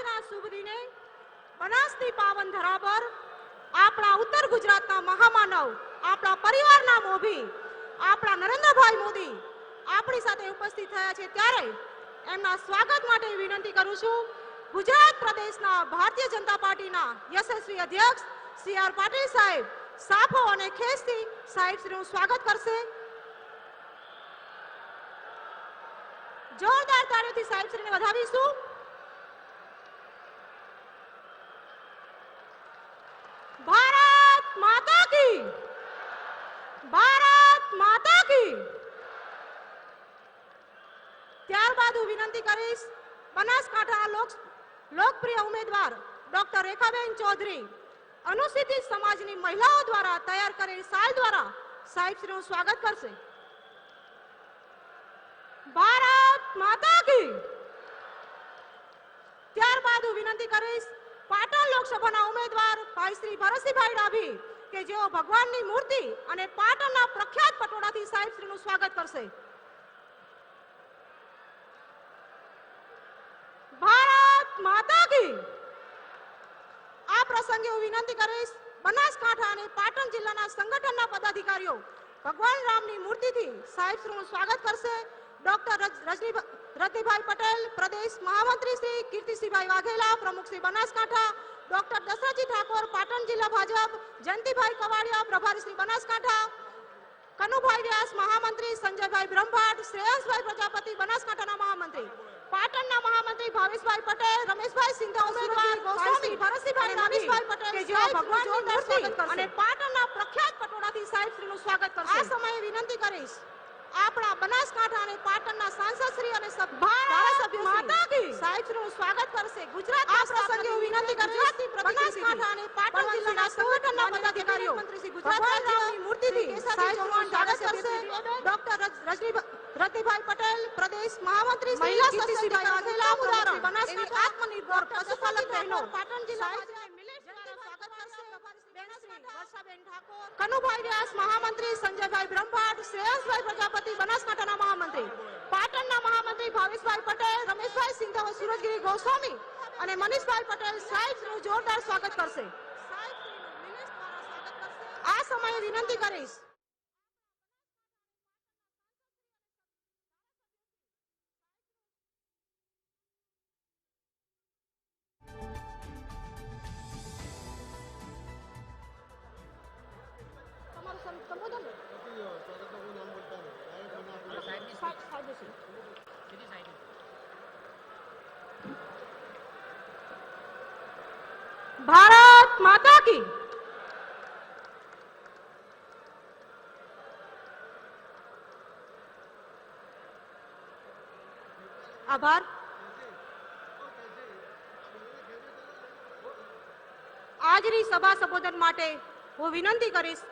આજના શુભ દિને બનાસની પાવન ધરા પર આપણા ઉત્તર ગુજરાતના મહામાનવ, આપણા પરિવારના મોભી, આપણા નરેન્દ્રભાઈ મોદી આપણી સાથે ઉપસ્થિત થયા છે, ત્યારે એમના સ્વાગત માટે વિનંતી કરું છું ગુજરાત પ્રદેશના ભારતીય જનતા પાર્ટીના યશસ્વી અધ્યક્ષ સી આર પાટીલ સાહેબ સાફો અને ખેસથી સાહેબશ્રીનું સ્વાગત કરશે. જોરદાર તાળીઓથી સાહેબશ્રીને વધાવીશું. ભારત માતા કી, ભારત માતા કી. ત્યારબાદ હું વિનંતી કરીશ બનાસકાંઠાના લોકપ્રિય ઉમેદવાર ડોક્ટર રેખાબેન ચૌધરી અનુસૂચિત સમાજની મહિલાઓ દ્વારા તૈયાર કરેલ શાલ દ્વારા સાહેબશ્રીનું સ્વાગત કરશે. ભારત માતા કી. ત્યારબાદ હું વિનંતી કરીશ પાટણ લોકસભાના ઉમેદવાર ભાઈ શ્રી ભરતસિંહભાઈ ડાભી કે જેઓ ભગવાનની મૂર્તિ અને પાટણના પ્રખ્યાત પટોળાથી સાહેબશ્રીનું સ્વાગત કરશે. ભારત માતા કી. આ પ્રસંગે હું વિનંતી કરીશ બનાસકાંઠા અને પાટણ જિલ્લાના સંગઠનના પદાધિકારીઓ ભગવાન રામની મૂર્તિથી સાહેબશ્રીનું સ્વાગત કરશે. ડોક્ટર રતિભાઈ પટેલ, પ્રદેશ મહામંત્રી શ્રી કીર્તિસિંહભાઈ વાઘેલા, પ્રમુખ શ્રી બનાસકાંઠા, ડોક્ટર દશરથજી ઠાકોર, પાટણ જિલ્લા ભાજપ, જયંતિભાઈ કવાડિયા, પ્રભારી શ્રી બનાસકાંઠા, કનુભાઈ વ્યાસ, મહામંત્રી, સંજયભાઈ બ્રહ્મભટ્ટ, શ્રેયસભાઈ પ્રજાપતિ, બનાસકાંઠાના મહામંત્રી, પાટણના મહામંત્રી ભાવેશભાઈ પટેલ, રમેશભાઈ સિંધા, ઉમેદવાર ગોસ્વામી ભરતસિંહભાઈ રમેશભાઈ પટેલ કે જેઓ ભગવાનની મૂર્તિ અને પાટણના પ્રખ્યાત પટોળાથી સાહેબશ્રીનું સ્વાગત કરશે. આ સમયે વિનંતી કરીશ આપણા બનાસકાંઠા અને પાટણના સાંસદશ્રી અને ધારાસભ્યો માતા કી સાહેબશ્રીનું સ્વાગત કરશે. ગુજરાત આ પ્રસંગે હું વિનંતી કરીશ બનાસકાંઠા અને પાટણ જિલ્લાના સંગઠનના પદાધિકારીઓ મંત્રી ગુજરાત રાજ્યની મૂર્તિથી સાહેબશ્રીનું સ્વાગત કરશે. ડોક્ટર રતિભાઈ પટેલ, પ્રદેશ મહામંત્રી શ્રી કીર્તિસિંહભાઈ વાઘેલા, ઉદાહરણ બનાસકાંઠા આત્મનિર્ભર પશુપાલક બહેનો પાટણ જિલ્લા કનુભાઈ વ્યાસ, મહામંત્રી, સંજયભાઈ બ્રહ્મભટ્ટ, શ્રેયસભાઈ પ્રજાપતિ, બનાસકાંઠાના મહામંત્રી, પાટણના મહામંત્રી ભાવેશભાઈ પટેલ, રમેશભાઈ સિંધા, સુરજગીરી ગોસ્વામી અને મનીષભાઈ પટેલ સાહેબનું જોરદાર સ્વાગત કરશે. આ સમયે વિનંતી કરીશ ભારત માતા કી. આભાર. આજની સભા સંબોધન માટે હું વિનંતી કરીશ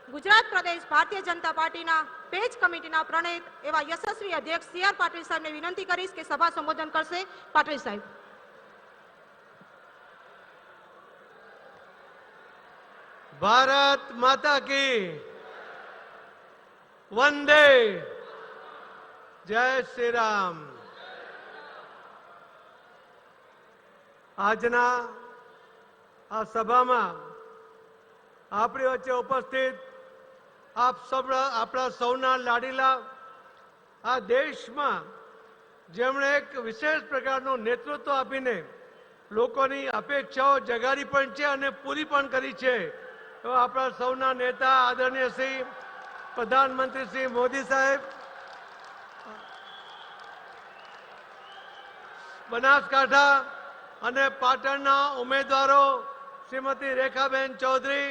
ગુજરાત પ્રદેશ ભારતીય જનતા પાર્ટીના પેજ કમિટીના પ્રણેત એવા યશસ્વી અધ્યક્ષ સી આર પાટીલ સાહેબને વિનંતી કરીશ કે સભા સંબોધન કરશે. પાટીલ સાહેબ. ભારત માતા કી. વંદે. જય શ્રી રામ. આજના આ સભામાં આપણી વચ્ચે ઉપસ્થિત આપણા સૌના લાડીલા આ દેશમાં જેમણે એક વિશેષ પ્રકારનું નેતૃત્વ આપીને લોકોની અપેક્ષાઓ જગાડી પણ છે અને પૂરી પણ કરી છે, તો આપણા સૌના નેતા આદરણીય શ્રી પ્રધાનમંત્રી શ્રી મોદી સાહેબ, બનાસકાંઠા અને પાટણના ઉમેદવારો શ્રીમતી રેખાબેન ચૌધરી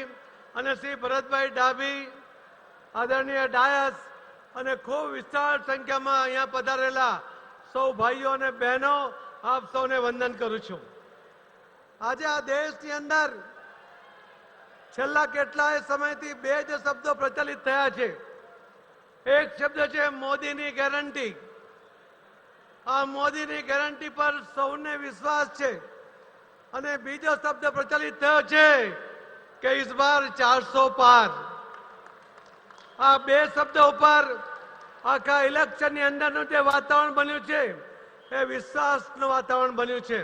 અને શ્રી ભરતભાઈ ડાભી, આદરણીય ડાયસ અને ખૂબ વિશાળ સંખ્યામાં અહીંયા પધારેલા સૌ ભાઈઓ અને બહેનો, આપ સૌને વંદન કરું છું. આજે આ દેશની અંદર છેલ્લા કેટલાય સમયથી બે જ શબ્દો પ્રચલિત થયા છે. એક શબ્દ છે મોદીની ગેરંટી. આ મોદીની ગેરંટી પર સૌને વિશ્વાસ છે. અને બીજો શબ્દ પ્રચલિત થયો છે કે ઇસ બાર 400 પાર. આ બે શબ્દો ઉપર આખા ઇલેક્શનની અંદરનું જે વાતાવરણ બન્યું છે એ વિશ્વાસનું વાતાવરણ બન્યું છે.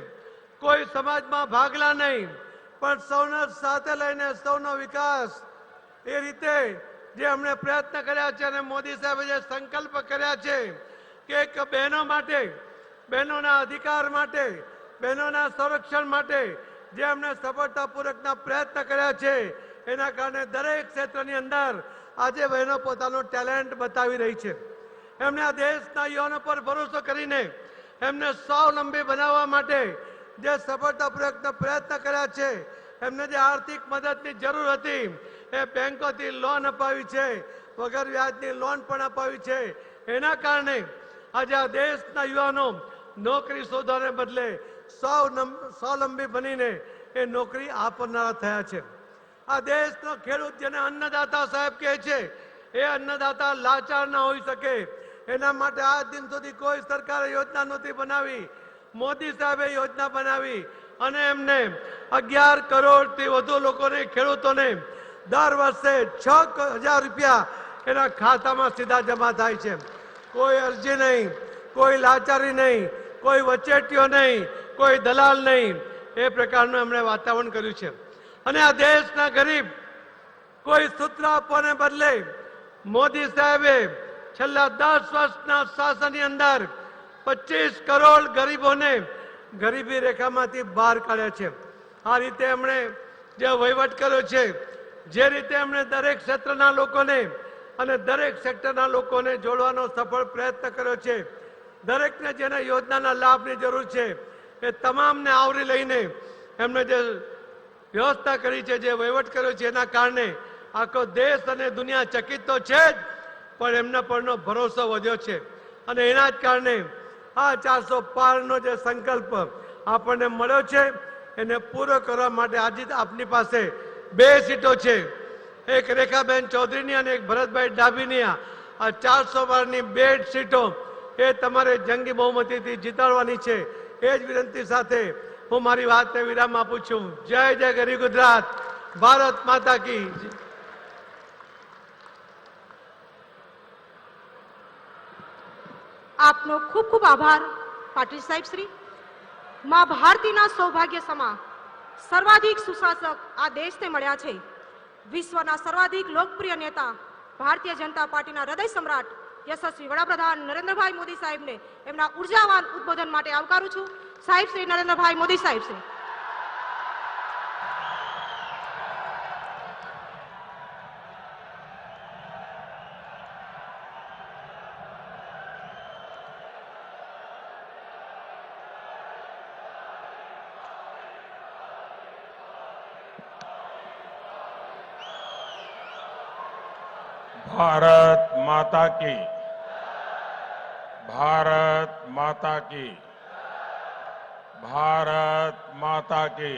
કોઈ સમાજમાં ભાગલા નહીં, પણ સૌને સાથે લઈને સૌનો વિકાસ, એ રીતે જે અમને પ્રયત્ન કર્યા છે અને મોદી સાહેબે જે સંકલ્પ કર્યા છે કે એક બહેનો માટે, બહેનોના અધિકાર માટે, બહેનોના સંરક્ષણ માટે જે અમને સફળતાપૂર્વકના પ્રયત્ન કર્યા છે, એના કારણે દરેક ક્ષેત્રની અંદર આજે બહેનો પોતાનું ટેલેન્ટ બતાવી રહી છે. એમને આ દેશના યુવાનો પર ભરોસો કરીને એમને સ્વાવલંબી બનાવવા માટે જે સફળતાપૂર્વકના પ્રયત્ન કર્યા છે, એમને જે આર્થિક મદદની જરૂર હતી એ બેંકોથી લોન અપાવી છે, વગર વ્યાજની લોન પણ અપાવી છે. એના કારણે આજે આ દેશના યુવાનો નોકરી શોધવાને બદલે સ્વાવલંબી બનીને એ નોકરી આપનારા થયા છે. આ દેશનો ખેડૂત, જેને અન્નદાતા સાહેબ કહે છે, એ અન્નદાતા લાચાર ના હોઈ શકે, એના માટે આજ દિન સુધી કોઈ સરકારે યોજના નહોતી બનાવી. મોદી સાહેબે યોજના બનાવી અને એમને 11 કરોડથી વધુ લોકોને, ખેડૂતોને દર વર્ષે 6,000 રૂપિયા એના ખાતામાં સીધા જમા થાય છે. કોઈ અરજી નહીં, કોઈ લાચારી નહીં, કોઈ વચેટીઓ નહીં, કોઈ દલાલ નહીં. એ પ્રકારનું એમણે વાતાવરણ કર્યું છે. અને આ દેશના ગરીબ કોઈ સૂત્ર આપવાને બદલે મોદી સાહેબે છેલ્લા 10 વર્ષના શાસનની અંદર 25 કરોડ ગરીબોને ગરીબી રેખામાંથી બહાર કાઢ્યા છે. આ રીતે એમણે જે વહીવટ કર્યો છે, જે રીતે એમણે દરેક ક્ષેત્રના લોકોને અને દરેક સેક્ટરના લોકોને જોડવાનો સફળ પ્રયત્ન કર્યો છે, દરેકને જેને યોજનાના લાભની જરૂર છે એ તમામને આવરી લઈને એમણે જે વ્યવસ્થા કરી છે, જે વહીવટ કર્યો છે, એના કારણે આખો દેશ અને દુનિયા ચકિત તો છે જ, પણ એમના પરનો ભરોસો વધ્યો છે. અને એના જ કારણે આ 400 પારનો જે સંકલ્પ આપણને મળ્યો છે, એને પૂરો કરવા માટે આજે આપની પાસે 2 સીટો છે, એક રેખાબેન ચૌધરીની અને એક ભરતભાઈ ડાભીની. આ 400 પારની 2 સીટો એ તમારે જંગી બહુમતીથી જીતાડવાની છે. એ જ વિનંતી સાથે હું મારી વાતને વિરામ આપું છું. જય જય ગરી ગુજરાત, ભારત માતા કી. આપનો ખૂબ ખૂબ આભાર પાટીલ સાહેબ શ્રી. માં ભારતીના સૌભાગ્ય સમા સર્વાધિક સુશાસક આ દેશને મળ્યા છે. વિશ્વના સર્વાધિક લોકપ્રિય નેતા ભારતીય જનતા પાર્ટીના હૃદય સમ્રાટ યશસ્વી વડાપ્રધાન નરેન્દ્રભાઈ મોદી સાહેબને એમના ઉર્જાવાન ઉદ્બોધન માટે આવકારું છું. સાહેબ શ્રી નરેન્દ્રભાઈ મોદી સાહેબ શ્રી. भारत माता की, भारत माता की, भारत माता की.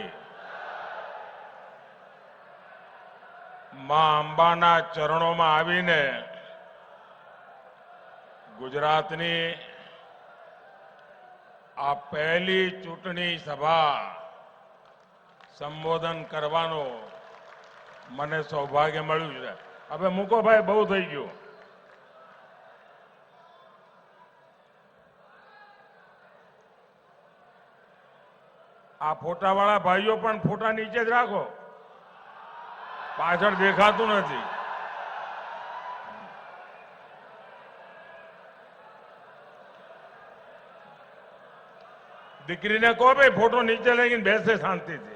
मां अंबाना चरणों में आवीने गुजरातनी आ पहली चूंटणी सभा संबोधन करवानो मने सौभाग्य मळ्युं छे. હવે મૂકો ભાઈ, બહુ થઈ ગયું. આ ફોટાવાળા ભાઈઓ પણ ફોટા નીચે જ રાખો, પાછળ દેખાતું નથી. દીકરીને કહો ભાઈ ફોટો નીચે લઈને બેસે શાંતિથી.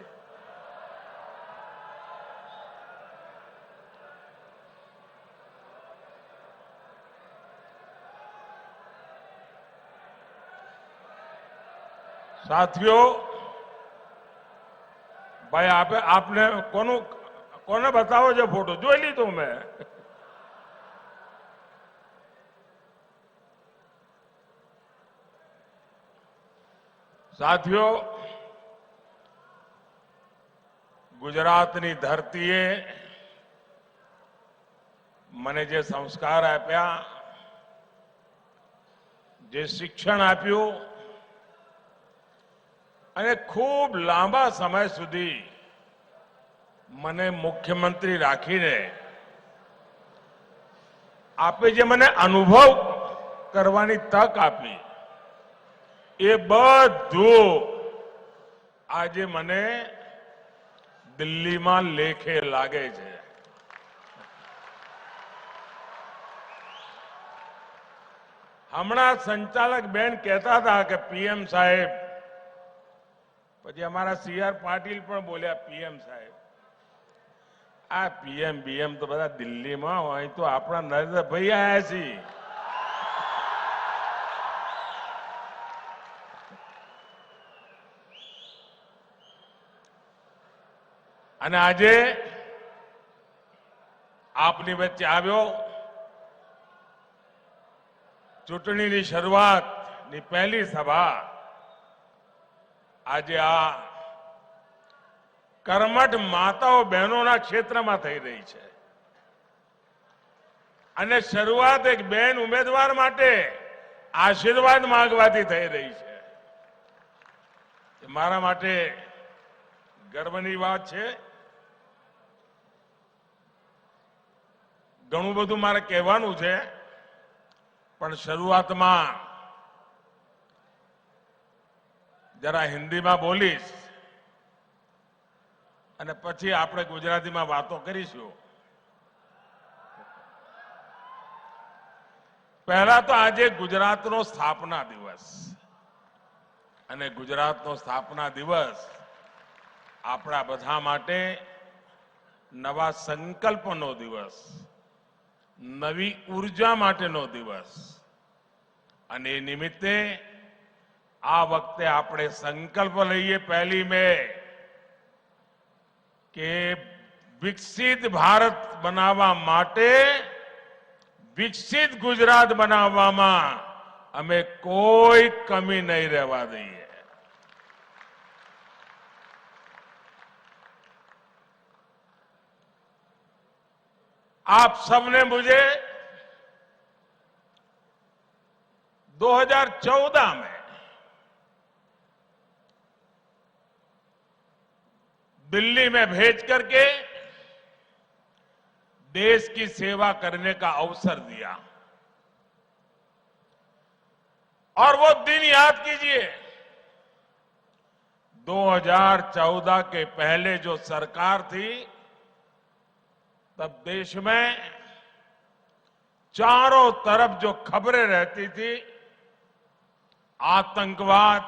साथियों, भाई आपने कोने बताओ जो फोटो जो ली तो मैं साथियों, गुजरातनी धरतीए मने जे संस्कार आप्या, जे शिक्षण आप्યું અને ખૂબ લાંબા સમય સુધી મને મુખ્યમંત્રી રાખીને આપે જે મને અનુભવ કરવાની તક આપી, એ બધું આજે મને દિલ્હીમાં લેખે લાગે છે. હમણાં સંચાલક બેન કહેતા હતા કે પીએમ સાહેબ, પછી અમારા સીઆર પાટીલ પણ બોલ્યા પીએમ સાહેબ. આ પીએમ બીએમ તો બધા દિલ્હીમાં હોય, તો આપણા નરેન્દ્રભાઈ આયા છીએ. અને આજે આપની વચ્ચે આવ્યો, ચૂંટણીની શરૂઆતની પહેલી સભા આજે આ કર્મઠ માતાઓ બહેનોના ક્ષેત્રમાં થઈ રહી છે. અને શરૂઆત એક બેન ઉમેદવાર માટે આશીર્વાદ માંગવાથી થઈ રહી છે. એ મારા માટે ગર્વની વાત છે. ઘણું બધું મારે કહેવાનું છે, પણ શરૂઆતમાં જરા હિન્દીમાં બોલીશ અને પછી આપણે ગુજરાતીમાં વાતો કરીશું. પહેલા તો આજે ગુજરાતનો સ્થાપના દિવસ, અને ગુજરાતનો સ્થાપના દિવસ આપણા બધા માટે નવા સંકલ્પનો દિવસ, નવી ઉર્જા માટેનો દિવસ. અને એ નિમિત્તે આ વખતે આપણે સંકલ્પ લઈએ 1 મે કે વિકસિત ભારત બનાવવા માટે વિકસિત ગુજરાત બનાવવામાં અમે કોઈ કમી નહીં રહેવા દઈએ. आप सबने मुझे 2014 में दिल्ली में भेज करके देश की सेवा करने का अवसर दिया. और वो दिन याद कीजिए, 2014 के पहले जो सरकार थी, तब देश में चारों तरफ जो खबरें रहती थी, आतंकवाद,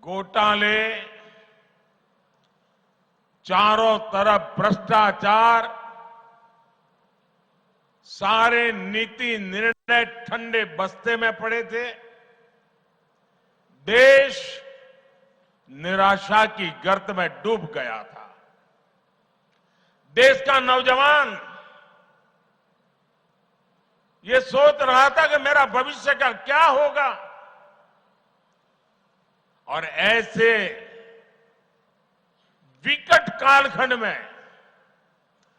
घोटाले, चारों तरफ भ्रष्टाचार, सारे नीति निर्णय ठंडे बस्ते में पड़े थे. देश निराशा की गर्त में डूब गया था. देश का नौजवान ये सोच रहा था कि मेरा भविष्य का क्या होगा. और ऐसे विकट कालखंड में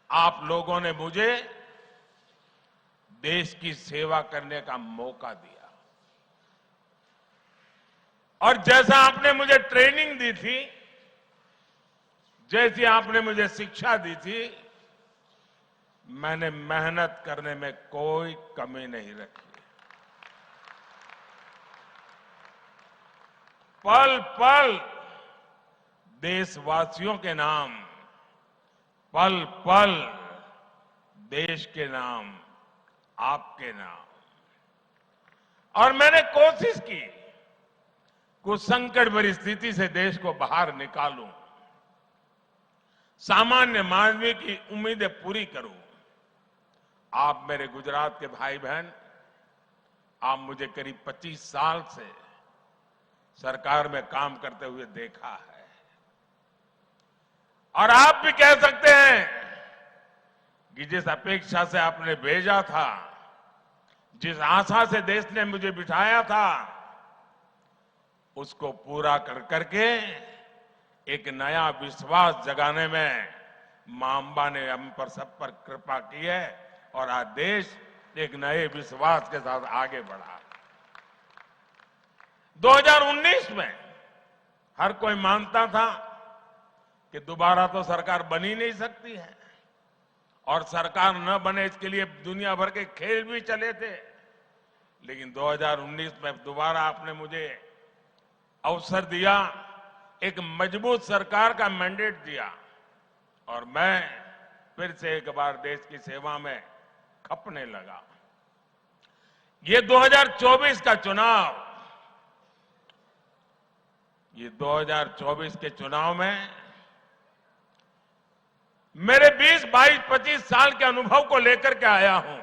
आप लोगों ने मुझे देश की सेवा करने का मौका दिया. और जैसा आपने मुझे ट्रेनिंग दी थी, जैसी आपने मुझे शिक्षा दी थी, मैंने मेहनत करने में कोई कमी नहीं रखी. पल पल देशवासियों के नाम, पल पल देश के नाम, आपके नाम. और मैंने कोशिश की कुछ संकट भरी स्थिति से देश को बाहर निकालूं, सामान्य मानवीय की उम्मीदें पूरी करूं. आप मेरे गुजरात के भाई बहन, आप मुझे करीब 25 साल से सरकार में काम करते हुए देखा है. और आप भी कह सकते हैं कि जिस अपेक्षा से आपने भेजा था, जिस आशा से देश ने मुझे बिठाया था, उसको पूरा कर करके एक नया विश्वास जगाने में मां अंबा ने हम पर सब पर कृपा की है. और आज देश एक नए विश्वास के साथ आगे बढ़ा. 2019 में हर कोई मानता था कि दोबारा तो सरकार बन ही नहीं सकती है, और सरकार न बने इसके लिए दुनिया भर के खेल भी चले थे. लेकिन 2019 में दोबारा आपने मुझे अवसर दिया एक मजबूत सरकार का मैंडेट दिया और मैं फिर से एक बार देश की सेवा में खपने लगा। ये 2024 का चुनाव, ये 2024 के चुनाव में मेरे 20, 22, 25 साल के अनुभव को लेकर के आया हूं।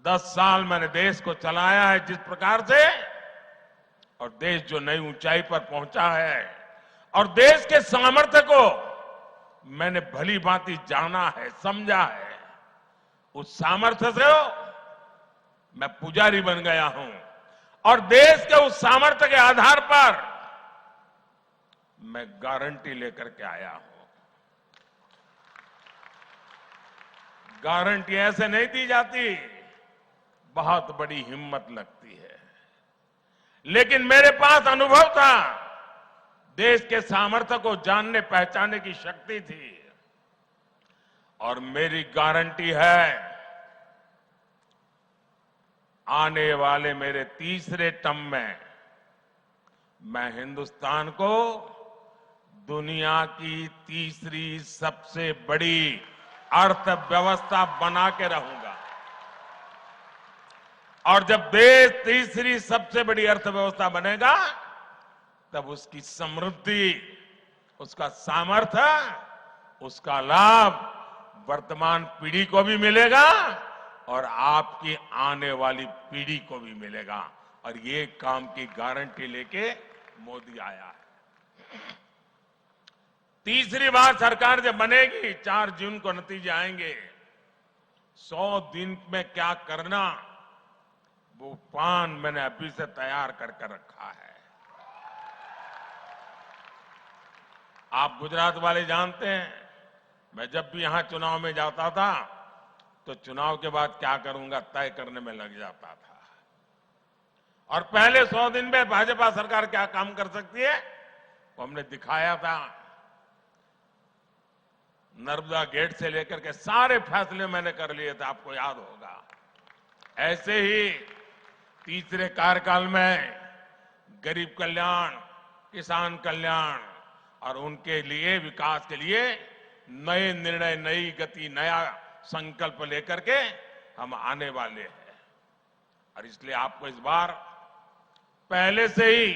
10 साल मैंने देश को चलाया है जिस प्रकार से, और देश जो नई ऊंचाई पर पहुंचा है, और देश के सामर्थ्य को मैंने भली भांति जाना है, समझा है। उस सामर्थ्य से मैं पुजारी बन गया हूं और देश के उस सामर्थ्य के आधार पर मैं गारंटी लेकर के आया हूं। गारंटी ऐसे नहीं दी जाती, बहुत बड़ी हिम्मत लगती है। लेकिन मेरे पास अनुभव था, देश के सामर्थ्य को जानने पहचानने की शक्ति थी, और मेरी गारंटी है आने वाले मेरे तीसरे टर्म में मैं हिंदुस्तान को दुनिया की तीसरी सबसे बड़ी अर्थव्यवस्था बना के रहूंगा। और जब देश तीसरी सबसे बड़ी अर्थव्यवस्था बनेगा, तब उसकी समृद्धि, उसका सामर्थ्य, उसका लाभ वर्तमान पीढ़ी को भी मिलेगा और आपकी आने वाली पीढ़ी को भी मिलेगा। और ये काम की गारंटी लेके मोदी आया है। तीसरी बार सरकार जब बनेगी, 4 जून को नतीजे आएंगे। 100 दिन में क्या करना, वो प्लान मैंने अभी से तैयार करके रखा है। आप गुजरात वाले जानते हैं, मैं जब भी यहां चुनाव में जाता था तो चुनाव के बाद क्या करूंगा तय करने में लग जाता था। और पहले 100 दिन में भाजपा सरकार क्या काम कर सकती है वो हमने दिखाया था। नर्मदा गेट से लेकर के सारे फैसले मैंने कर लिए थे, आपको याद होगा। ऐसे ही तीसरे कार्यकाल में गरीब कल्याण, किसान कल्याण और उनके लिए, विकास के लिए नए निर्णय, नई गति, नया संकल्प लेकर के हम आने वाले हैं। और इसलिए आपको इस बार पहले से ही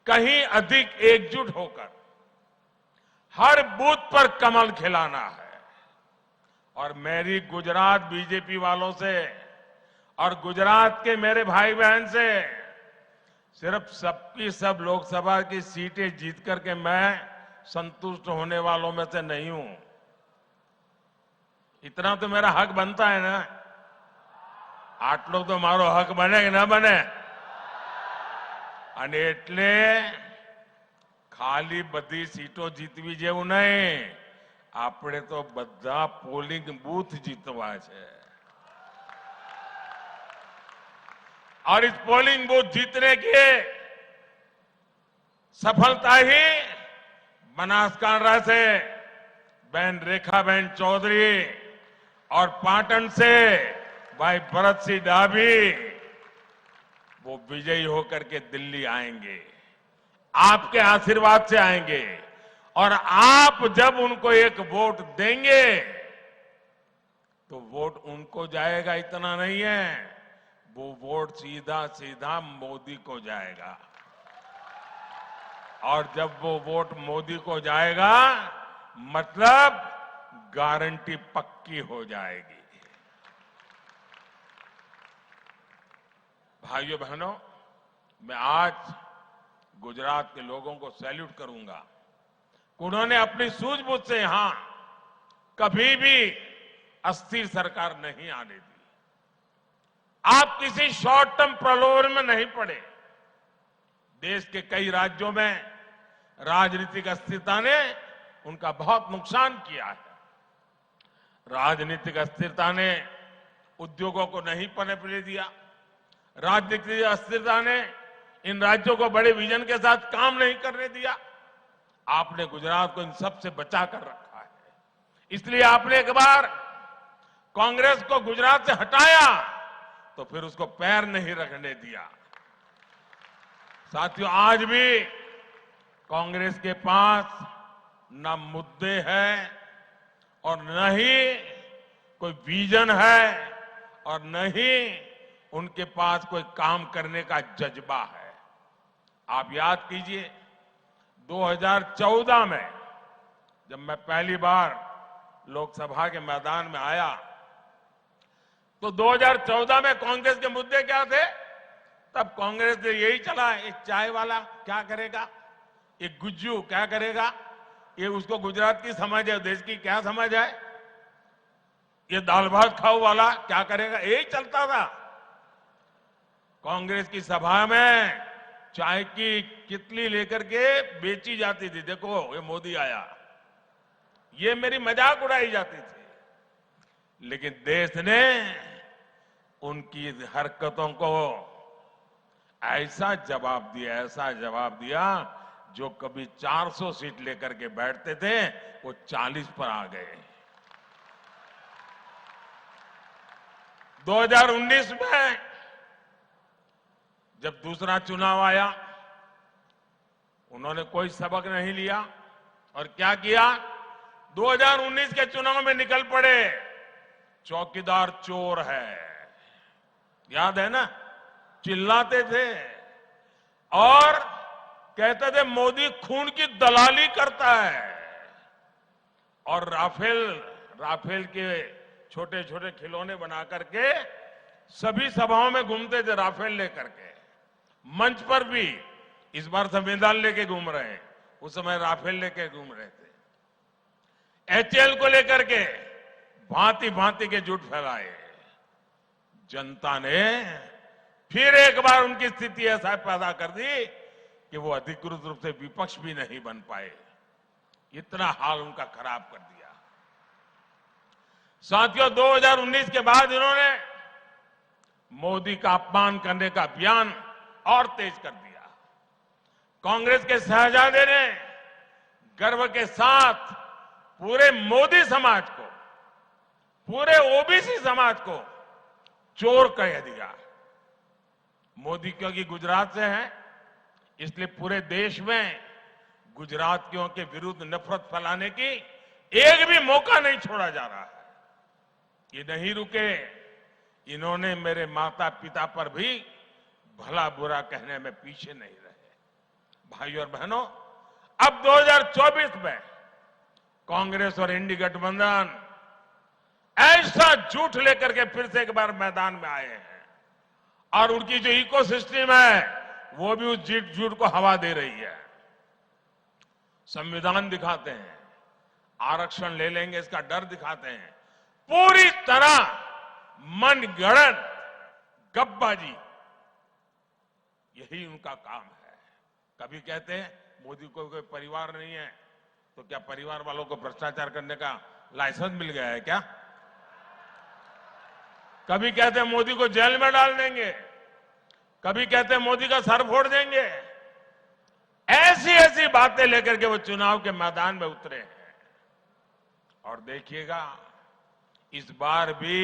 कहीं अधिक एकजुट होकर हर बूथ पर कमल खिलाना है। और मेरी गुजरात बीजेपी वालों से और गुजरात के मेरे भाई बहन से सिर्फ सबकी सब लोकसभा की सीटें जीत करके मैं संतुष्ट होने वालों में से नहीं हूं। इतना तो मेरा हक बनता है ना, आटलो तो मारो हक बने कि ना बने। અને એટલે ખાલી બધી સીટો જીતવી જેવું નહીં, આપણે તો બધા પોલિંગ બૂથ જીતવા છે। और इस पोलिंग बूथ जीतने की सफलता ही बनासकांठा से बहन रेखाबेन चौधरी और पाटन से भाई भरत सिंह डाभी वो विजयी होकर के दिल्ली आएंगे, आपके आशीर्वाद से आएंगे। और आप जब उनको एक वोट देंगे तो वोट उनको जाएगा इतना नहीं है, वो वोट सीधा सीधा मोदी को जाएगा। और जब वो वोट मोदी को जाएगा मतलब गारंटी पक्की हो जाएगी। भाइयों बहनों, मैं आज गुजरात के लोगों को सैल्यूट करूंगा। उन्होंने अपनी सूझबूझ से यहां कभी भी अस्थिर सरकार नहीं आने दी। आप किसी शॉर्ट टर्म प्रलोभन में नहीं पड़े। देश के कई राज्यों में राजनीतिक अस्थिरता ने उनका बहुत नुकसान किया है। राजनीतिक अस्थिरता ने उद्योगों को नहीं पनपने दिया। राजनीतिक अस्थिरता ने इन राज्यों को बड़े विजन के साथ काम नहीं करने दिया। आपने गुजरात को इन सब से बचा कर रखा है। इसलिए आपने एक बार कांग्रेस को गुजरात से हटाया तो फिर उसको पैर नहीं रखने दिया। साथियों, आज भी कांग्रेस के पास न मुद्दे हैं और न ही कोई विजन है और न ही उनके पास कोई काम करने का जज्बा है। आप याद कीजिए 2014 में जब मैं पहली बार लोकसभा के मैदान में आया तो 2014 में कांग्रेस के मुद्दे क्या थे? तब कांग्रेस ने यही चला, ये चाय वाला क्या करेगा, ये गुज्जू क्या करेगा, ये उसको गुजरात की समझ है, देश की क्या समझ है, ये दाल भात खाओ वाला क्या करेगा, यही चलता था। कांग्रेस की सभा में चाय की कितली लेकर के बेची जाती थी, देखो ये मोदी आया, ये मेरी मजाक उड़ाई जाती थी। लेकिन देश ने उनकी हरकतों को ऐसा जवाब दिया जो कभी 400 सीट लेकर के बैठते थे वो 40 पर आ गए। 2019 में जब दूसरा चुनाव आया उन्होंने कोई सबक नहीं लिया और क्या किया, 2019 के चुनाव में निकल पड़े, चौकीदार चोर है, याद है ना, चिल्लाते थे और कहते थे मोदी खून की दलाली करता है। और राफेल के छोटे छोटे खिलौने बना करके सभी सभाओं में घूमते थे, राफेल लेकर के। मंच पर भी इस बार संविधान लेके घूम रहे हैं, उस समय राफेल लेके घूम रहे थे। एचएएल को लेकर के भांति भांति के झूठ फैलाए। जनता ने फिर एक बार उनकी स्थिति ऐसा पैदा कर दी कि वो अधिकृत रूप से विपक्ष भी नहीं बन पाए। इतना हाल उनका खराब कर दिया। साथियों, 2019 के बाद इन्होंने मोदी का अपमान करने का अभियान और तेज कर दिया। कांग्रेस के शहजादे ने गर्व के साथ पूरे मोदी समाज को, पूरे ओबीसी समाज को चोर कह दिया। मोदी क्योंकि गुजरात से है, इसलिए पूरे देश में गुजरातियों के विरुद्ध नफरत फैलाने की एक भी मौका नहीं छोड़ा जा रहा है। ये नहीं रुके, इन्होंने मेरे माता पिता पर भी भला बुरा कहने में पीछे नहीं रहे। भाइयों और बहनों, अब 2024 में कांग्रेस और इंडी गठबंधन ऐसा झूठ लेकर के फिर से एक बार मैदान में आए हैं और उनकी जो इकोसिस्टम है वो भी उस झूठ को हवा दे रही है। संविधान दिखाते हैं, आरक्षण ले लेंगे इसका डर दिखाते हैं, पूरी तरह मनगढ़ंत गप्पाजी, यही उनका काम है। कभी कहते हैं मोदी को कोई परिवार नहीं है, तो क्या परिवार वालों को भ्रष्टाचार करने का लाइसेंस मिल गया है क्या? कभी कहते हैं मोदी को जेल में डाल देंगे, कभी कहते हैं मोदी का सर फोड़ देंगे। ऐसी ऐसी बातें लेकर के वो चुनाव के मैदान में उतरे हैं। और देखिएगा इस बार भी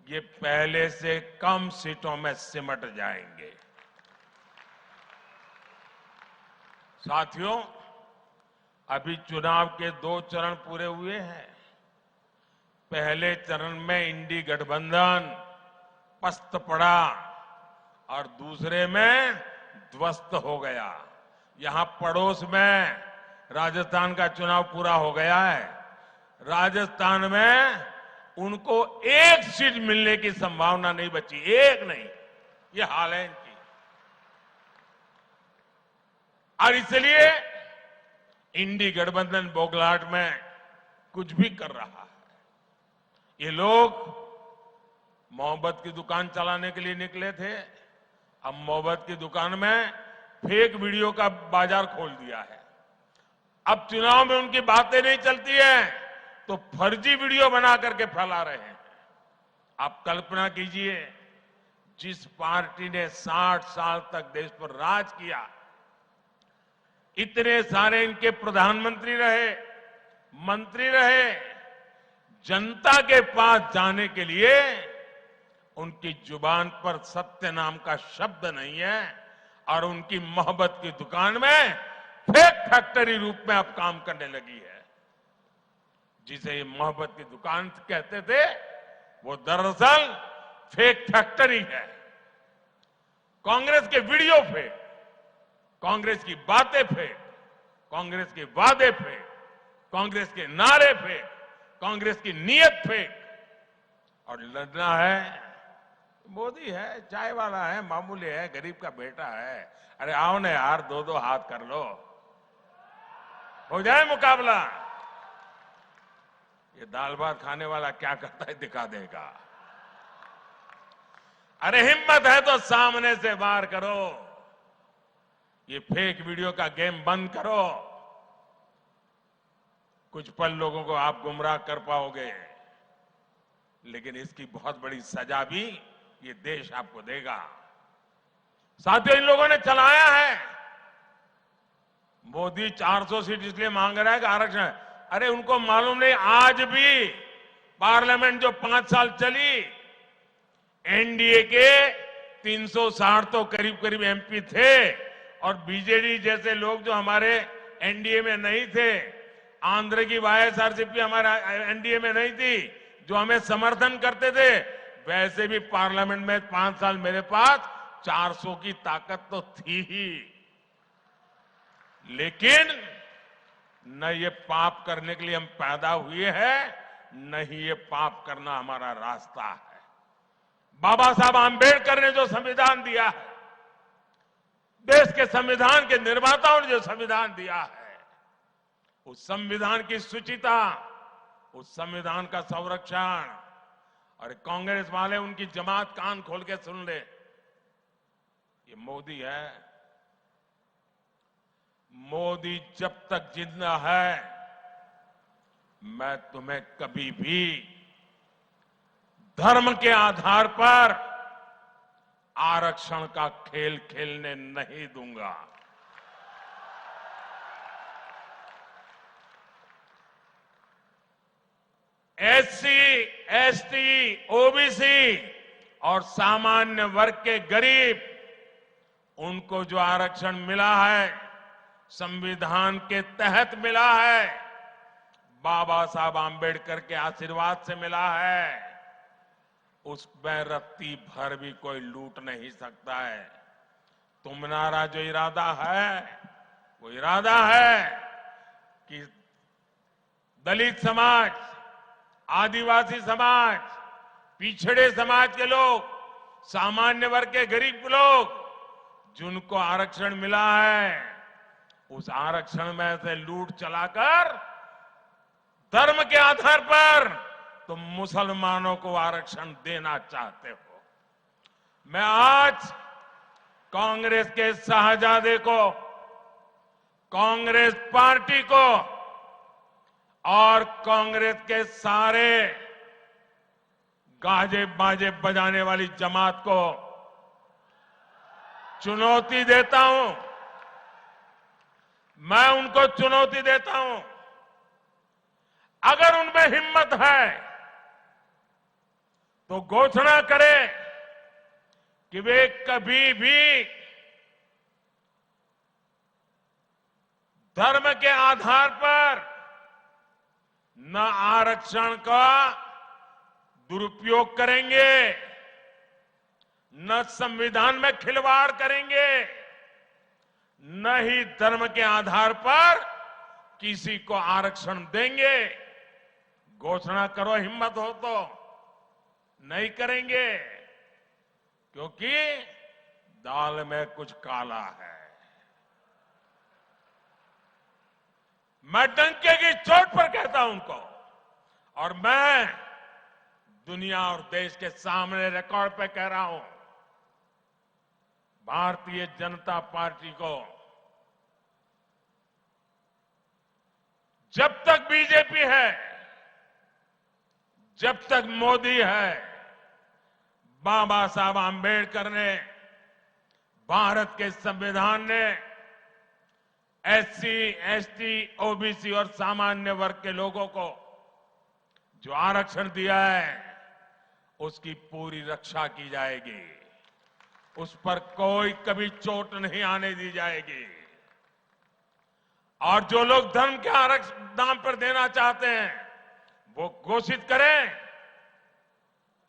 ये पहले से कम सीटों में सिमट जाएंगे। साथियों, अभी चुनाव के 2 चरण पूरे हुए हैं। पहले चरण में इंडी गठबंधन पस्त पड़ा और दूसरे में ध्वस्त हो गया। यहां पड़ोस में राजस्थान का चुनाव पूरा हो गया है। राजस्थान में उनको एक सीट मिलने की संभावना नहीं बची, एक नहीं, ये हाल है इनकी। और इसलिए इंडी गठबंधन बोगलाहट में कुछ भी कर रहा है। ये लोग मोहब्बत की दुकान चलाने के लिए निकले थे, अब मोहब्बत की दुकान में फेक वीडियो का बाजार खोल दिया है। अब चुनाव में उनकी बातें नहीं चलती है तो फर्जी वीडियो बना करके फैला रहे हैं। आप कल्पना कीजिए, जिस पार्टी ने 60 साल तक देश पर राज किया, इतने सारे इनके प्रधानमंत्री रहे, मंत्री रहे, जनता के पास जाने के लिए उनकी जुबान पर सत्य नाम का शब्द नहीं है और उनकी मोहब्बत की दुकान में फेक फैक्ट्री रूप में अब काम करने लगी है। जिसे ये मोहब्बत की दुकान कहते थे, वो दरअसल फेक फैक्ट्री है। कांग्रेस के वीडियो फेक, कांग्रेस की बातें फेक, कांग्रेस के वादे फेक, कांग्रेस के नारे फेक, कांग्रेस की नीयत फेक। और लड़ना है, मोदी है, चाय वाला है, मामूली है, गरीब का बेटा है। अरे आओ ना यार, दो दो हाथ कर लो, हो जाए मुकाबला। ये दाल भात खाने वाला क्या करता है दिखा देगा। अरे हिम्मत है तो सामने से वार करो, ये फेक वीडियो का गेम बंद करो। कुछ पल लोगों को आप गुमराह कर पाओगे, लेकिन इसकी बहुत बड़ी सजा भी ये देश आपको देगा। साथियों, इन लोगों ने चलाया है, मोदी 400 सीट इसलिए मांग रहा है कि आरक्षण। अरे उनको मालूम नहीं, आज भी पार्लियामेंट जो 5 साल चली, एनडीए के 360 तो करीब करीब एमपी थे, और बीजेडी जैसे लोग जो हमारे एनडीए में नहीं थे, आंध्र की वाईएसआरसीपी हमारा एनडीए में नहीं थी, जो हमें समर्थन करते थे, वैसे भी पार्लियामेंट में 5 साल मेरे पास 400 की ताकत तो थी ही। लेकिन न ये पाप करने के लिए हम पैदा हुए हैं, न ही ये पाप करना हमारा रास्ता है। बाबा साहब आंबेडकर ने जो संविधान दिया है, देश के संविधान के निर्माताओं ने जो संविधान दिया है, उस संविधान की शुचिता, उस संविधान का संरक्षण। और कांग्रेस वाले, उनकी जमात कान खोल के सुन ले, ये मोदी है। मोदी जब तक जिंदा है, मैं तुम्हें कभी भी धर्म के आधार पर आरक्षण का खेल खेलने नहीं दूंगा। एससी, एसटी, ओबीसी और सामान्य वर्ग के गरीब, उनको जो आरक्षण मिला है, संविधान के तहत मिला है, बाबा साहब आंबेडकर के आशीर्वाद से मिला है, उसमें रत्ती भर भी कोई लूट नहीं सकता है। तुम्हारा जो इरादा है, वो इरादा है कि दलित समाज, आदिवासी समाज, पिछड़े समाज के लोग, सामान्य वर्ग के गरीब लोग, जिनको आरक्षण मिला है, उस आरक्षण में से लूट चलाकर धर्म के आधार पर तुम मुसलमानों को आरक्षण देना चाहते हो। मैं आज कांग्रेस के शाहजादे को, कांग्रेस पार्टी को और कांग्रेस के सारे गाजे बाजे बजाने वाली जमात को चुनौती देता हूं। मैं उनको चुनौती देता हूं, अगर उनमें हिम्मत है तो घोषणा करें कि वे कभी भी धर्म के आधार पर न आरक्षण का दुरुपयोग करेंगे, न संविधान में खिलवाड़ करेंगे, न ही धर्म के आधार पर किसी को आरक्षण देंगे। घोषणा करो, हिम्मत हो तो। नहीं करेंगे, क्योंकि दाल में कुछ काला है। मैं डंके की चोट पर कहता हूं उनको, और मैं दुनिया और देश के सामने रिकॉर्ड पे कह रहा हूं, भारतीय जनता पार्टी को जब तक बीजेपी है, जब तक मोदी है, बाबा साहब आंबेडकर ने, भारत के संविधान ने एससी, एसटी, ओबीसी और सामान्य वर्ग के लोगों को जो आरक्षण दिया है, उसकी पूरी रक्षा की जाएगी। उस पर कोई कभी चोट नहीं आने दी जाएगी। और जो लोग धर्म के आरक्षण नाम पर देना चाहते हैं वो घोषित करें,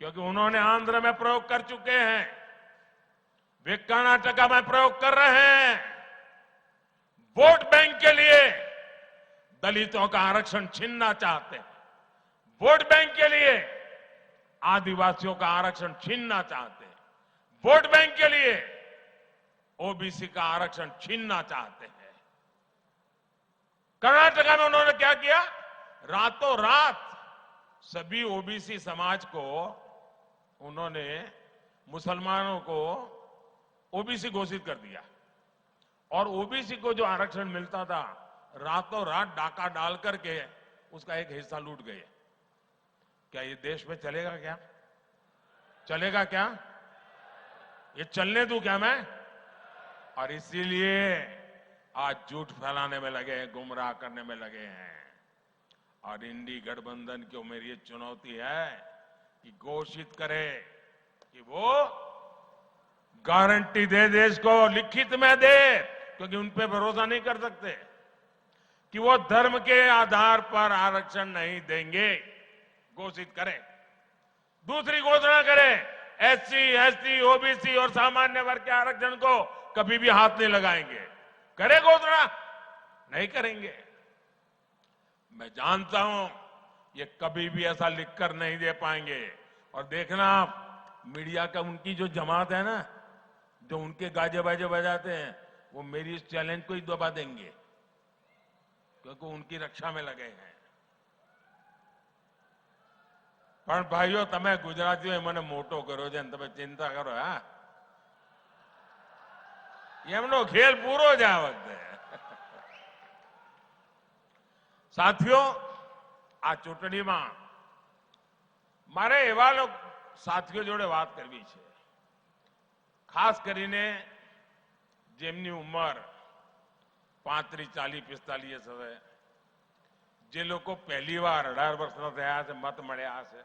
क्योंकि उन्होंने आंध्र में प्रयोग कर चुके हैं, वे कर्नाटका में प्रयोग कर रहे हैं। वोट बैंक के लिए दलितों का आरक्षण छीनना चाहते हैं, वोट बैंक के लिए आदिवासियों का आरक्षण छीनना चाहते हैं, वोट बैंक के लिए ओबीसी का आरक्षण छीनना चाहते हैं। कर्नाटका में उन्होंने क्या किया? रातों रात सभी ओबीसी समाज को उन्होंने, मुसलमानों को ओबीसी घोषित कर दिया, और ओबीसी को जो आरक्षण मिलता था रातों रात डाका डाल करके उसका एक हिस्सा लूट गए। क्या ये देश में चलेगा? क्या चलेगा? क्या ये चलने दूं क्या मैं? और इसीलिए आज झूठ फैलाने में लगे हैं, गुमराह करने में लगे हैं। और इंडी गठबंधन को मेरी ये चुनौती है कि घोषित करे कि वो गारंटी दे देश को, लिखित में दे, क्योंकि उन पे भरोसा नहीं कर सकते, कि वो धर्म के आधार पर आरक्षण नहीं देंगे। घोषित करें। दूसरी घोषणा करें, एससी, एसटी, ओबीसी और सामान्य वर्ग के आरक्षण को कभी भी हाथ नहीं लगाएंगे। करे घोषणा? नहीं करेंगे। मैं जानता हूं ये कभी भी ऐसा लिखकर नहीं दे पाएंगे। और देखना आप, मीडिया का उनकी जो जमात है ना, जो उनके गाजे बाजे बजाते हैं, वो मेरी इस चैलेंज को ही दबा देंगे, क्योंकि उनकी रक्षा में लगे हैं। પણ ભાઈઓ, તમે ગુજરાતીઓ મને મોટો કર્યો છે ને તમે ચિંતા કરો? હા, એમનો ખેલ પૂરો જ આ વખતે। સાથીઓ, આ ચૂંટણીમાં મારે એવા સાથીઓ જોડે વાત કરવી છે, ખાસ કરીને જેમની ઉંમર 35, 40, 45 હશે, જે લોકો પહેલી વાર 18 વર્ષના થયા છે, મત મળ્યા હશે,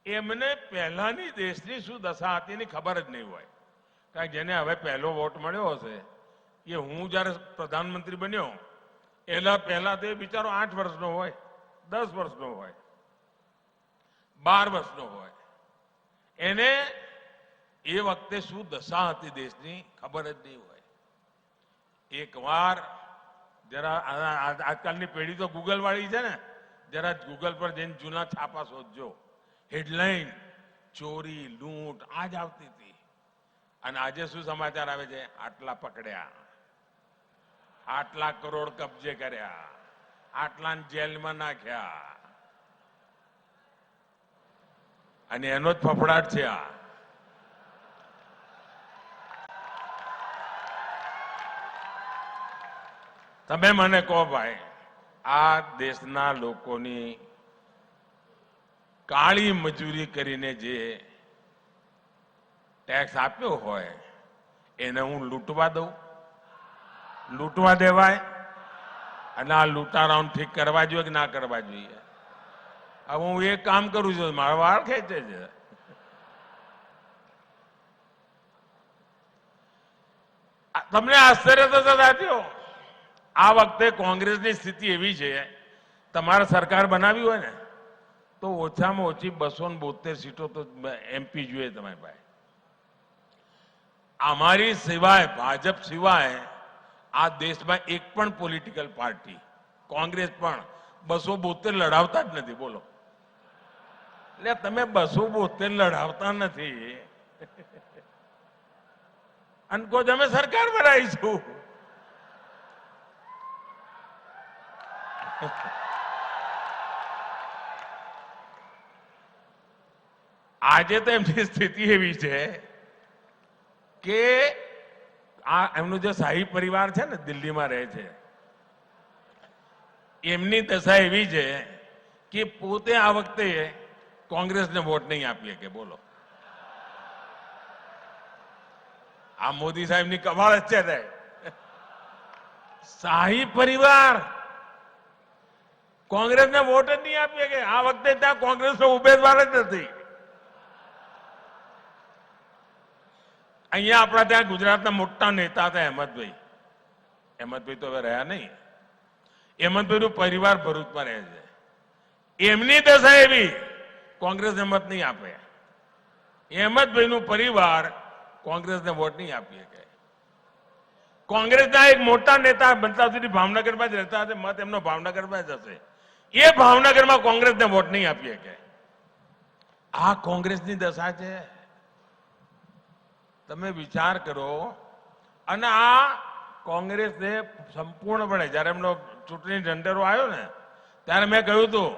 એમને પહેલાની દેશની શું દશા હતી એની ખબર જ નહીં હોય। કારણ કે જેને હવે પહેલો વોટ મળ્યો હશે, એ હું જ્યારે પ્રધાનમંત્રી બન્યો એના પહેલા તો એ બિચારો 8 વર્ષનો હોય, 10 વર્ષનો હોય, 12 વર્ષનો હોય, એને એ વખતે શું દશા હતી દેશની ખબર જ નહીં હોય। એકવાર જરા આજકાલની પેઢી તો ગૂગલ વાળી છે ને, જરા ગૂગલ પર જઈને જૂના છાપા શોધજો, હેડલાઇન ચોરી, લૂંટ આ જ આવતી હતી। અને આજે શું સમાચાર આવે છે? આટલા પકડ્યા, આટલા કરોડ કબજે કર્યા, આટલાને જેલમાં નાખ્યા, અને એનો જ ફફડાટ છે આ। તમે મને કહો ભાઈ, આ દેશના લોકોની કાળી મજૂરી કરીને જે ટેક્સ આપ્યો હોય એને હું લૂંટવા દઉં? લૂંટવા દેવાય? અને આ લૂંટારાઓને ઠીક કરવા જોઈએ કે ના કરવા જોઈએ? હવે હું એક કામ કરું છું, મારા વાળ ખેંચે છે। તમને આશ્ચર્ય થશે સાથીઓ, આ વખતે કોંગ્રેસની સ્થિતિ એવી છે, તમારે સરકાર બનાવી હોય ને તો ઓછામાં ઓછી 272 સીટો તો એમપી જોઈએ તમારી પાસે। અમારી સિવાય, ભાજપ સિવાય આ દેશમાં એક પણ પોલિટિકલ પાર્ટી, કોંગ્રેસ પણ 272 લડાવતા જ નથી। બોલો, એટલે તમે 272 લડાવતા નથી અને કહો અમે સરકાર બનાવીશું। આજે તો એમની સ્થિતિ એવી છે કે આ એમનો જે શાહી પરિવાર છે ને, દિલ્હીમાં રહે છે, એમની દશા એવી છે કે પોતે આ વખતે કોંગ્રેસને વોટ નહીં આપી શકે। બોલો, આ મોદી સાહેબની કમાલ જ છે ને, શાહી પરિવાર કોંગ્રેસને વોટ જ નહીં આપી શકે। આ વખતે ત્યાં કોંગ્રેસનો ઉમેદવાર જ નથી। અહીંયા આપણા ત્યાં ગુજરાતના મોટા નેતા હતા અહેમદભાઈ, હેમંતભાઈ તો હવે રહ્યા નહીં. હેમંતભાઈનું પરિવાર ભરૂચમાં રહે છે. એમની દશા એવી, કોંગ્રેસને મત નહીં આપે. હેમંતભાઈનું પરિવાર કોંગ્રેસને વોટ નહીં આપી શકે. કોંગ્રેસના એક મોટા નેતા બનતા સુધી ભાવનગરમાં જ રહેતા હશે, મત એમનો ભાવનગરમાં જ હશે. એ ભાવનગરમાં કોંગ્રેસને વોટ નહીં આપી શકે. આ કોંગ્રેસની દશા છે. તમે વિચાર કરો. અને આ કોંગ્રેસને સંપૂર્ણપણે જયારે એમનો ચૂંટણી ઢંઢેરો આવ્યો ને ત્યારે મેં કહ્યું હતું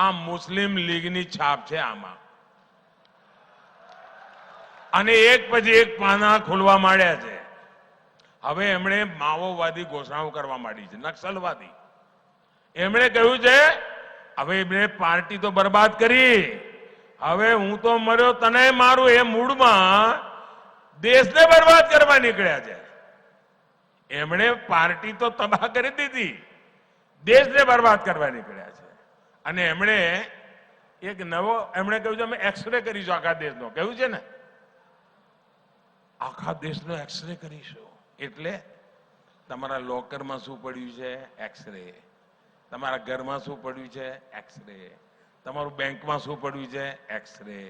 આ મુસ્લિમ લીગની છાપ છે આમાં. અને એક પછી એક પાના ખોલવા માંડ્યા છે. હવે એમણે માઓવાદી ઘોષણાઓ કરવા માંડી છે, નક્સલવાદી. એમણે કહ્યું છે હવે એમણે પાર્ટી તો બરબાદ કરી, હવે હું તો મર્યો તને મારું એ મૂડમાં દેશને બરબાદ કરવા નીકળ્યા છે. એમણે પાર્ટી તો તબાહ કરી દીધી, દેશને બરબાદ કરવા નીકળ્યા છે. અને એમણે એક નવો એમણે કહ્યું છે અમે એક્સરે કરીશું આખા દેશનો. કહ્યું છે ને આખા દેશનો એક્સરે કરીશું. એટલે તમારા લોકરમાં શું પડ્યું છે એક્સરે, તમારા ઘરમાં શું પડ્યું છે એક્સરે, તમારું બેંકમાં શું પડ્યું છે એક્સરે,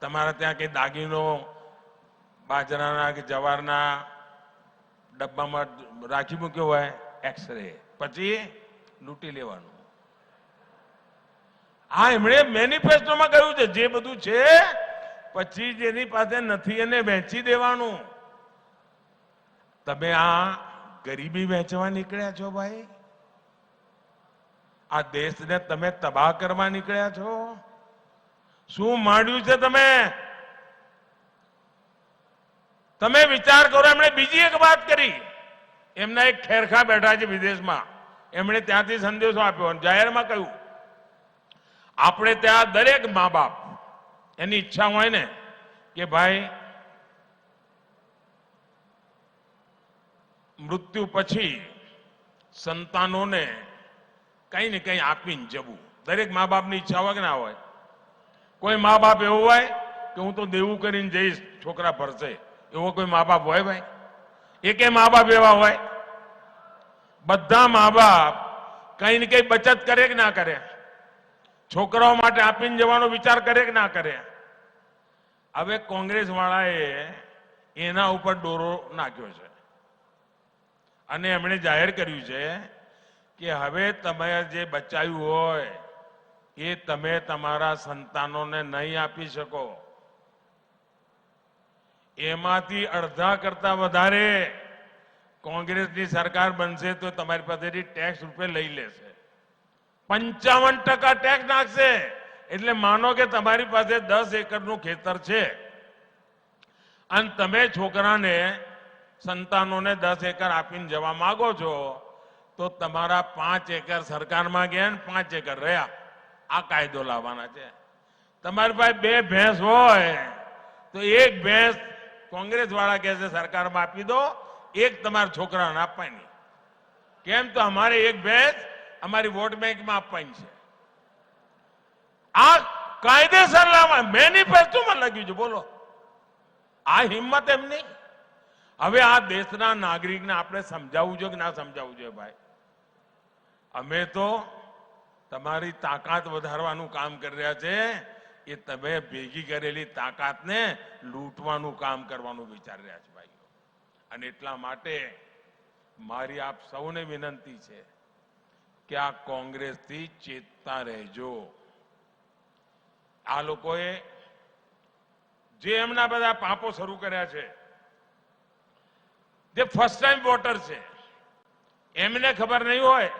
તમારા ત્યાં કઈ દાગીનો બાજરાના કે જવારના ડબ્બામાં રાખી મૂક્યો હોય એક્સરે, પછી લૂંટી લેવાનું. આ એમણે મેનિફેસ્ટોમાં કહ્યું છે જે બધું છે પછી જેની પાસે નથી એને વેચી દેવાનું. તમે આ ગરીબી વેચવા નીકળ્યા છો ભાઈ. આ દેશને તમે તબાહ કરવા નીકળ્યા છો. શું માંડ્યું છે તમે? તમે વિચાર કરો. એમણે બીજી એક વાત કરી. એમના એક ખેરખા બેઠા છે વિદેશમાં, એમણે ત્યાંથી સંદેશો આપ્યો અને જાહેરમાં કહ્યું આપણે ત્યાં દરેક મા બાપ એની ઈચ્છા હોય ને કે ભાઈ મૃત્યુ પછી સંતાનોને કઈ ને કઈ આપીને જવું. દરેક મા બાપની ઈચ્છા હોય કે ના હોય? કોઈ મા બાપ એવું હોય કે હું તો દેવું કરીને જઈશ છોકરા ભરશે, એવો કોઈ મા બાપ હોય ભાઈ? એકે મા બાપ એવા હોય? બધા મા બાપ કઈ ને કઈ બચત કરે કે ના કરે? છોકરાઓ માટે આપીને જવાનો વિચાર કરે કે ના કરે? હવે કોંગ્રેસ વાળાએ એના ઉપર દોરો નાખ્યો છે અને એમણે જાહેર કર્યું છે કે હવે તમે જે બચાવ્યું હોય એ તમે તમારા સંતાનોને નહીં આપી શકો. એમાંથી અડધા કરતા વધારે કોંગ્રેસની સરકાર બનશે તો તમારી પાસેથી ટેક્સ રૂપે લઈ લેશે. 55% ટેક્સ નાખશે. એટલે માનો કે તમારી પાસે 10 એકરનું ખેતર છે અને તમે છોકરાને સંતાનોને 10 એકર આપીને જવા માંગો છો તો તમારા 5 એકર સરકારમાં ગયા ને 5 એકર રહ્યા. આ કાયદો લાવવાના છે. તમારી પાસે 2 ભેંસ હોય તો 1 ભેંસ કોંગ્રેસ વાળા કહે છે સરકારમાં આપી દો, 1 તમારા છોકરાને આપવાની. કેમ? તો અમારે 1 ભેંસ અમારી વોટ બેંકમાં આપવાની છે. આ કાયદેસર લાવવા મેનિફેસ્ટોમાં લખ્યું છે. બોલો, આ હિંમત એમની. હવે આ દેશના નાગરિકને આપણે સમજાવવું જોઈએ કે ના સમજાવવું જોઈએ? ભાઈ અમે તો તમારી તાકાત વધારવાનું કામ કરી રહ્યા છે. એ તમે ભેગી કરેલી તાકાતને લૂંટવાનું કામ કરવાનું વિચારી રહ્યા છે ભાઈઓ. અને એટલા માટે મારી આપ સૌને વિનંતી છે કે આ કોંગ્રેસથી ચેતતા રહેજો. આ લોકોએ જે એમના બધા પાપો શરૂ કર્યા છે, જે ફર્સ્ટ ટાઈમ વોટર છે એમને ખબર નહીં હોય.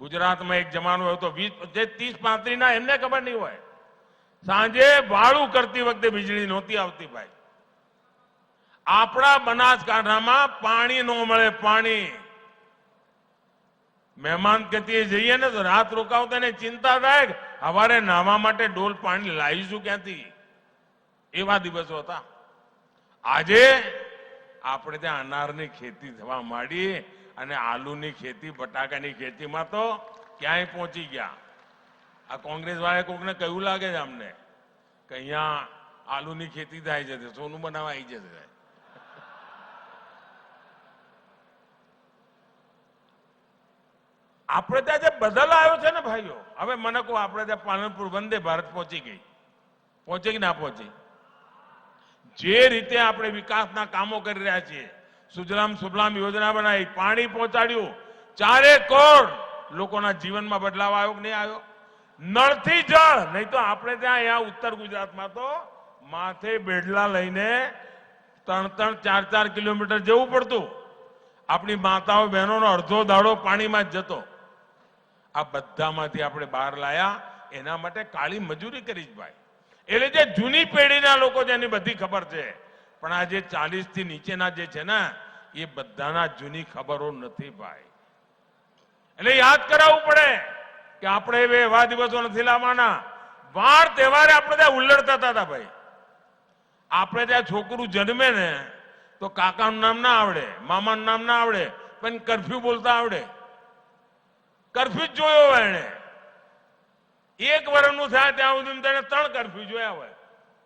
ગુજરાતમાં એક જમાનો હતો 30-35 ના, એમને ખબર નહીં હોય. સાંજે વાળું કરતી વખતે વીજળી નહોતી આવતી ભાઈ. આપણા બનાસકાંઠામાં પાણી ન મળે. પાણી મહેમાન ગતિએ જઈએ ને તો રાત રોકાવતા ને ચિંતા થાય કે સવારે નાહવા માટે ડોલ પાણી લાવીશું ક્યાંથી. એવા દિવસો હતા. આજે આપણે ત્યાં અનારની ખેતી થવા માંડી અને આલુની ખેતી, બટાકાની ખેતીમાં તો ક્યાંય પહોંચી ગયા. આ કોંગ્રેસ વાળાએ કોકને કહ્યું લાગે છે અમને કે અહીંયા આલુની ખેતી થાય છે, સોનું બનાવવા આવી જશે. આપણે ત્યાં જે બદલ આવ્યો છે ને ભાઈઓ, હવે મને કહો, આપણે ત્યાં પાલનપુર વંદે ભારત પહોંચી ગઈ, પહોંચી કે ના પહોંચી? જે રીતે આપણે વિકાસના કામો કરી રહ્યા છીએ, સુજલામ સુફલામ યોજના બનાવી, પાણી પહોંચાડ્યું, 4 કરોડ લોકોના જીવનમાં બદલાવ આવ્યો કે નહીં આવ્યો? નળથી જળ, નહીં તો આપણે ત્યાં અહીંયા ઉત્તર ગુજરાતમાં તો માથે બેડલા લઈને 3-3, 4-4 કિલોમીટર જવું પડતું. આપણી માતાઓ બહેનોનો અડધો દાડો પાણીમાં જ જતો. આ બધામાંથી આપણે બહાર લાયા, એના માટે કાળી મજૂરી કરી જ ભાઈ. એટલે જે જૂની પેઢીના લોકો છે એની બધી ખબર છે, પણ આ જે 40 થી નીચેના જે છે ને એ બધાના જૂની ખબરો નથી ભાઈ. એટલે યાદ કરાવવું પડે કે આપણે હવે એવા દિવસો નથી લાવવાના. વાર તહેવારે આપણે ત્યાં ઉલ્લડ થતા હતા ભાઈ. આપણે ત્યાં છોકરું જન્મે ને તો કાકાનું નામ ના આવડે, મામાનું નામ ના આવડે, પણ કરફ્યુ બોલતા આવડે. કરફ્યુ જ જોયો હોય એને. 1 વર્ષનું થાય ત્યાં સુધી તેને 3 કરફ્યુ જોયા હોય.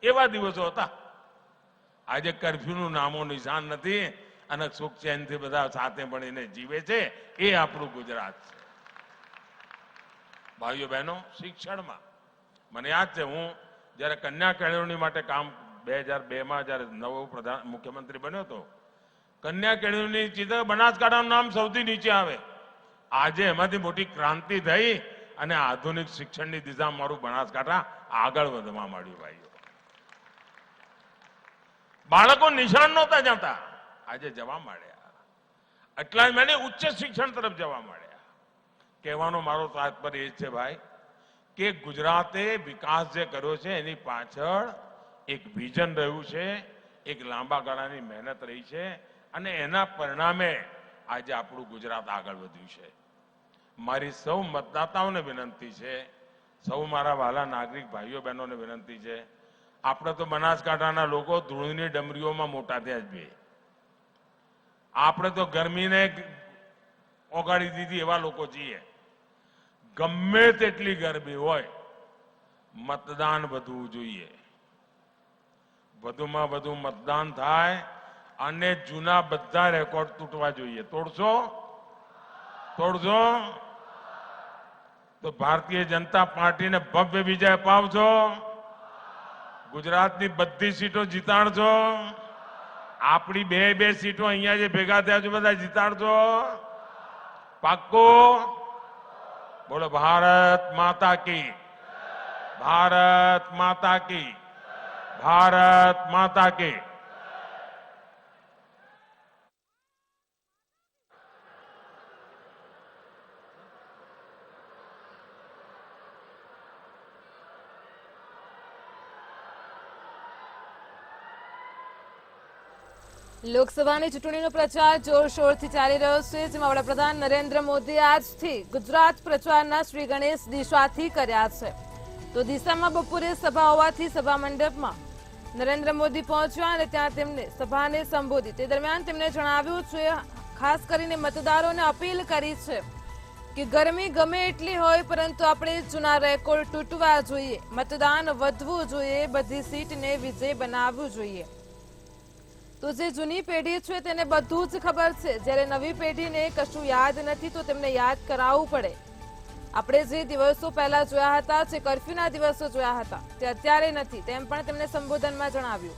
એવા દિવસો હતા. આજે કરફ્યુનું નામો નિશાન નથી અને સુખ ચેનથી બધા સાથે મળીને જીવે છે. એ આપણું ગુજરાત છે. ભાઈઓ બહેનો, શિક્ષણમાં મને યાદ છે, હું જ્યારે કન્યા કેળવણી માટે કામ 2002માં જ્યારે નવો મુખ્યમંત્રી બન્યો હતો, કન્યા કેળવણી ચિત્ર બનાસકાંઠાનું નામ સૌથી નીચે આવે. આજે એમાંથી મોટી ક્રાંતિ થઈ અને આધુનિક શિક્ષણની દિશામાં મારું બનાસકાંઠા આગળ વધવા માંડ્યું ભાઈઓ. બાળકો નિશાન નહોતા જતા, આજે જવા માંડ્યા. એટલા જ મને ઉચ્ચ શિક્ષણ તરફ જવા માંડ્યા. કહેવાનો મારો તાત્પર્ય એ છે ભાઈ કે ગુજરાતે વિકાસ જે કર્યો છે એની પાછળ એક વિઝન રહ્યું છે, એક લાંબા ગાળાની મહેનત રહી છે અને એના પરિણામે આજે આપણું ગુજરાત આગળ વધ્યું છે. મારી સૌ મતદાતાઓને વિનંતી છે, સૌ મારા વાલા નાગરિક ભાઈઓ બહેનોને વિનંતી છે, આપણે તો બનાસકાંઠાના લોકો ધૂળની ડમરીઓમાં મોટા થયા જ બે. આપણે તો ગરમીને ઓગાળી દીધી એવા લોકો છીએ. ગમે તેટલી ગરમી હોય, મતદાન વધવું જોઈએ. વધુમાં વધુ મતદાન થાય અને જૂના બધા રેકોર્ડ તૂટવા જોઈએ. તોડશો? તોડશો તો ભારતીય જનતા પાર્ટીને ભવ્ય વિજય અપાવજો. ગુજરાતની બધી સીટો જીતાડજો. આપણી 2 સીટો અહીંયા જે ભેગા થયા છે બધા જીતાડજો. પાક્કો? બોલો ભારત માતા કી, ભારત માતા કી, ભારત માતા કી. લોકસભાની ચૂંટણીનો પ્રચાર જોરશોરથી ચાલી રહ્યો છે, જેમાં વડાપ્રધાન નરેન્દ્ર મોદી આજથી ગુજરાત પ્રચારના શ્રી ગણેશ દિશાથી કર્યા છે. તો દિશામાં બપોરે સભા હોવાથી સભા મંડપમાં નરેન્દ્ર મોદી પહોંચ્યા અને ત્યાં તેમને સભાને સંબોધી. તે દરમિયાન તેમણે જણાવ્યું છે, ખાસ કરીને મતદારોને અપીલ કરી છે કે ગરમી ગમે એટલી હોય પરંતુ આપણે જૂના રેકોર્ડ તૂટવા જોઈએ, મતદાન વધવું જોઈએ, બધી સીટને વિજય બનાવવું જોઈએ. તો જે જૂની પેઢી છે તેને બધું જ ખબર છે, જ્યારે નવી પેઢીને કશું યાદ નથી તો તેમને યાદ કરાવવું પડે. આપણે જે દિવસો પહેલા જોયા હતા, જે કર્ફ્યુના દિવસો જોયા હતા તે અત્યારે નથી, તેમ પણ તેમણે સંબોધનમાં જણાવ્યું.